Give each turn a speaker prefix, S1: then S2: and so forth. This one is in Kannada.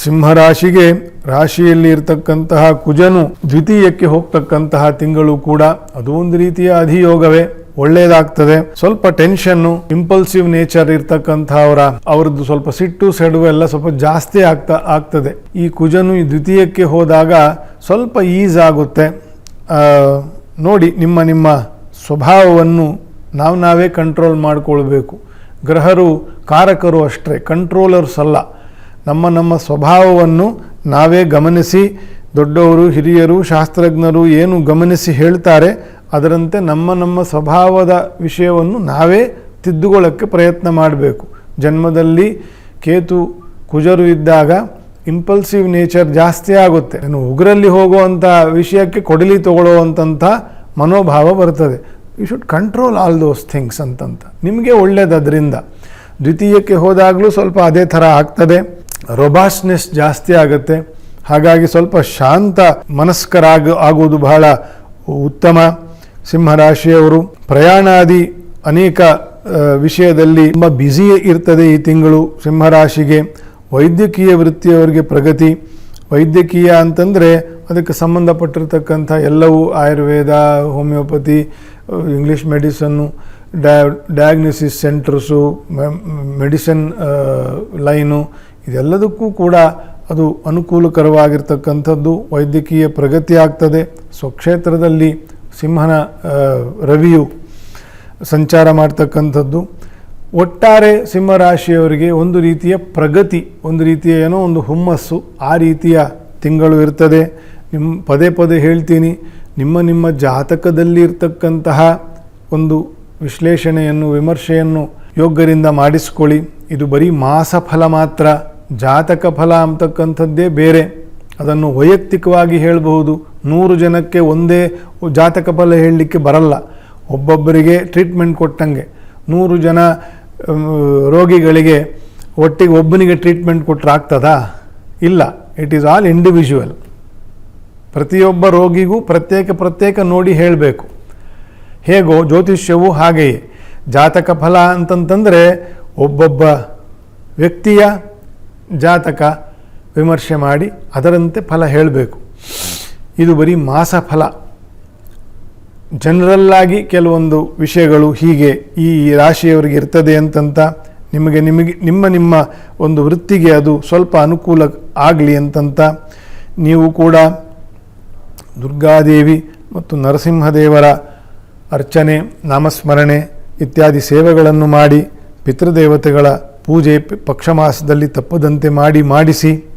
S1: ಸಿಂಹರಾಶಿಗೆ ರಾಶಿಯಲ್ಲಿ ಇರತಕ್ಕಂತಹ ಕುಜನು ದ್ವಿತೀಯಕ್ಕೆ ಹೋಗ್ತಕ್ಕಂತಹ ತಿಂಗಳು ಕೂಡ ಅದು ಒಂದು ರೀತಿಯ ಅಧಿಯೋಗವೇ, ಒಳ್ಳೇದಾಗ್ತದೆ. ಸ್ವಲ್ಪ ಟೆನ್ಷನ್ನು, ಇಂಪಲ್ಸಿವ್ ನೇಚರ್ ಅವ್ರದ್ದು ಸ್ವಲ್ಪ ಸಿಟ್ಟು ಸೆಡುವು ಎಲ್ಲ ಸ್ವಲ್ಪ ಜಾಸ್ತಿ ಆಗ್ತದೆ. ಈ ಕುಜನು ಈ ದ್ವಿತೀಯಕ್ಕೆ ಹೋದಾಗ ಸ್ವಲ್ಪ ಈಸ್ ಆಗುತ್ತೆ. ನೋಡಿ, ನಿಮ್ಮ ಸ್ವಭಾವವನ್ನು ನಾವೇ ಕಂಟ್ರೋಲ್ ಮಾಡಿಕೊಳ್ಬೇಕು. ಗ್ರಹರು ಕಾರಕರು ಅಷ್ಟೇ, ಕಂಟ್ರೋಲರ್ಸ್ ಅಲ್ಲ. ನಮ್ಮ ಸ್ವಭಾವವನ್ನು ನಾವೇ ಗಮನಿಸಿ, ದೊಡ್ಡವರು ಹಿರಿಯರು ಶಾಸ್ತ್ರಜ್ಞರು ಏನು ಗಮನಿಸಿ ಹೇಳ್ತಾರೆ ಅದರಂತೆ ನಮ್ಮ ಸ್ವಭಾವದ ವಿಷಯವನ್ನು ನಾವೇ ತಿದ್ದುಕೊಳ್ಳೋಕ್ಕೆ ಪ್ರಯತ್ನ ಮಾಡಬೇಕು. ಜನ್ಮದಲ್ಲಿ ಕೇತು ಕುಜರು ಇದ್ದಾಗ ಇಂಪಲ್ಸಿವ್ ನೇಚರ್ ಜಾಸ್ತಿ ಆಗುತ್ತೆ. ಉಗ್ರಲ್ಲಿ ಹೋಗುವಂಥ ವಿಷಯಕ್ಕೆ ಕೊಡಲಿ ತಗೊಳ್ಳುವಂಥ ಮನೋಭಾವ ಬರ್ತದೆ. You should control all those things ಅಂತಂತ ನಿಮಗೆ ಒಳ್ಳೇದು. ಅದರಿಂದ ದ್ವಿತೀಯಕ್ಕೆ ಹೋದಾಗಲೂ ಸ್ವಲ್ಪ ಅದೇ ಥರ ಆಗ್ತದೆ. ರೊಬಾಸ್ನೆಸ್ ಜಾಸ್ತಿ ಆಗುತ್ತೆ. ಹಾಗಾಗಿ ಸ್ವಲ್ಪ ಶಾಂತ ಆಗುವುದು ಬಹಳ ಉತ್ತಮ. ಸಿಂಹರಾಶಿಯವರು ಪ್ರಯಾಣಾದಿ ಅನೇಕ ವಿಷಯದಲ್ಲಿ ತುಂಬ ಬ್ಯುಸಿ ಇರ್ತದೆ ಈ ತಿಂಗಳು. ಸಿಂಹರಾಶಿಗೆ ವೈದ್ಯಕೀಯ ವೃತ್ತಿಯವರಿಗೆ ಪ್ರಗತಿ. ವೈದ್ಯಕೀಯ ಅಂತಂದರೆ ಅದಕ್ಕೆ ಸಂಬಂಧಪಟ್ಟಿರ್ತಕ್ಕಂಥ ಎಲ್ಲವೂ ಆಯುರ್ವೇದ, ಹೋಮಿಯೋಪತಿ, ಇಂಗ್ಲೀಷ್ ಮೆಡಿಸನ್ನು, ಡಯಾಗ್ನೋಸಿಸ್ ಸೆಂಟರ್ಸು, ಮೆಡಿಸಿನ್ ಲೈನು, ಇದೆಲ್ಲದಕ್ಕೂ ಕೂಡ ಅದು ಅನುಕೂಲಕರವಾಗಿರ್ತಕ್ಕಂಥದ್ದು. ವೈದ್ಯಕೀಯ ಪ್ರಗತಿ ಆಗ್ತದೆ. ಸ್ವಕ್ಷೇತ್ರದಲ್ಲಿ ಸಿಂಹನ ರವಿಯು ಸಂಚಾರ ಮಾಡ್ತಕ್ಕಂಥದ್ದು. ಒಟ್ಟಾರೆ ಸಿಂಹರಾಶಿಯವರಿಗೆ ಒಂದು ರೀತಿಯ ಪ್ರಗತಿ, ಒಂದು ರೀತಿಯ ಒಂದು ಹುಮ್ಮಸ್ಸು, ಆ ರೀತಿಯ ತಿಂಗಳು ಇರ್ತದೆ. ಪದೇ ಹೇಳ್ತೀನಿ, ನಿಮ್ಮ ಜಾತಕದಲ್ಲಿ ಇರ್ತಕ್ಕಂತಹ ಒಂದು ವಿಶ್ಲೇಷಣೆಯನ್ನು, ವಿಮರ್ಶೆಯನ್ನು ಯೋಗ್ಯರಿಂದ ಮಾಡಿಸ್ಕೊಳ್ಳಿ. ಇದು ಬರೀ ಮಾಸ ಫಲ ಮಾತ್ರ. ಜಾತಕ ಫಲ ಅಂತಕ್ಕಂಥದ್ದೇ ಬೇರೆ. ಅದನ್ನು ವೈಯಕ್ತಿಕವಾಗಿ ಹೇಳಬಹುದು. 100 ಜನಕ್ಕೆ ಒಂದೇ ಜಾತಕ ಫಲ ಹೇಳಲಿಕ್ಕೆ ಬರಲ್ಲ. ಒಬ್ಬೊಬ್ಬರಿಗೆ ಟ್ರೀಟ್ಮೆಂಟ್ ಕೊಟ್ಟಂಗೆ 100 ಜನ ರೋಗಿಗಳಿಗೆ ಒಟ್ಟಿಗೆ ಒಬ್ಬನಿಗೆ ಟ್ರೀಟ್ಮೆಂಟ್ ಕೊಟ್ಟರೆ ಆಗ್ತದಾ? ಇಲ್ಲ. It is all individual. ಪ್ರತಿಯೊಬ್ಬ ರೋಗಿಗೂ ಪ್ರತ್ಯೇಕ ನೋಡಿ ಹೇಳಬೇಕು. ಹೇಗೋ ಜ್ಯೋತಿಷ್ಯವು ಹಾಗೆಯೇ. ಜಾತಕ ಫಲ ಅಂತಂತಂದರೆ ಒಬ್ಬೊಬ್ಬ ವ್ಯಕ್ತಿಯ ಜಾತಕ ವಿಮರ್ಶೆ ಮಾಡಿ ಅದರಂತೆ ಫಲ ಹೇಳಬೇಕು. ಇದು ಬರೀ ಮಾಸ ಫಲ. ಜನರಲ್ಲಾಗಿ ಕೆಲವೊಂದು ವಿಷಯಗಳು ಹೀಗೆ ಈ ರಾಶಿಯವರಿಗೆ ಇರ್ತದೆ ಅಂತಂತ ನಿಮಗೆ ನಿಮ್ಮ ಒಂದು ವೃತ್ತಿಗೆ ಅದು ಸ್ವಲ್ಪ ಅನುಕೂಲ ಆಗಲಿ ಅಂತಂತ ನೀವು ಕೂಡ ದುರ್ಗಾದೇವಿ ಮತ್ತು ನರಸಿಂಹದೇವರ ಅರ್ಚನೆ, ನಾಮಸ್ಮರಣೆ ಇತ್ಯಾದಿ ಸೇವೆಗಳನ್ನು ಮಾಡಿ, ಪಿತೃದೇವತೆಗಳ ಪೂಜೆ ಪಕ್ಷಮಾಸದಲ್ಲಿ ತಪ್ಪದಂತೆ ಮಾಡಿಸಿ